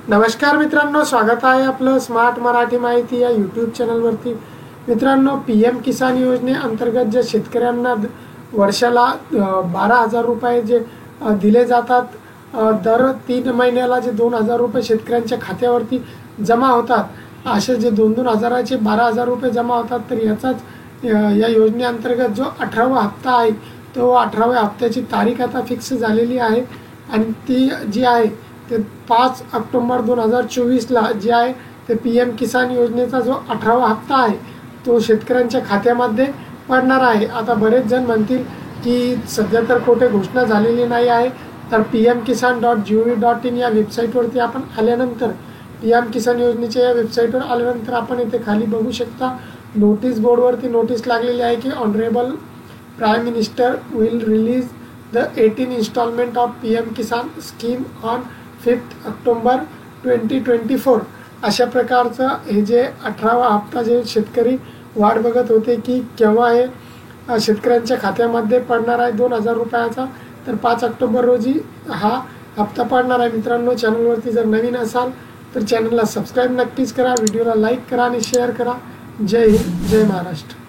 नमस्कार मित्रांनो, स्वागत आहे आपलं स्मार्ट मराठी माहिती या यूट्यूब चॅनलवरती। मित्रांनो, PM किसान योजनेअंतर्गत जे शेतकऱ्यांना वर्षाला 12,000 रुपये जे दिले जातात, दर 3 महिन्याला जे 2,000 रुपये शेतकऱ्यांच्या खात्यावरती जमा होतात। असे जे 2-2 हजाराचे 12,000 रुपये जमा होतात, तर याचाच या योजनेअंतर्गत जो 18वा हप्ता आहे, तो 18व्या हप्त्याची तारीख आता फिक्स झालेली आहे आणि ती जी आहे ते 5 ऑक्टोबर 2024ला जे आहे ते PM किसान योजनेचा जो 18वा हप्ता आहे तो शेतकऱ्यांच्या खात्यामध्ये पडणार आहे। आता बरेच जण म्हणतील की सध्या तर कोठे घोषणा झालेली नाही आहे, तर pmkisan.gov.in या वेबसाईटवरती आपण आल्यानंतर PM किसान योजनेच्या या वेबसाईटवर आल्यानंतर आपण इथे खाली बघू शकता, नोटीस बोर्डवरती नोटीस लागलेली आहे की honourable prime minister will release the 18 instalment of PM Kisan scheme on 5 October 2024। अशा प्रकारचं हे जे 18वा हप्ता जे शेतकरी वाट बघत होते की केव्हा हे शेतकऱ्यांच्या खात्यामध्ये पडणार आहे 2,000 रुपयाचा, तर 5 ऑक्टोबर रोजी हा हप्ता पडणार आहे। मित्रांनो, चॅनलवरती जर नवीन असाल तर चॅनलला सबस्क्राईब नक्कीच करा, व्हिडिओला लाईक करा आणि शेअर करा। जय हिंद, जय महाराष्ट्र।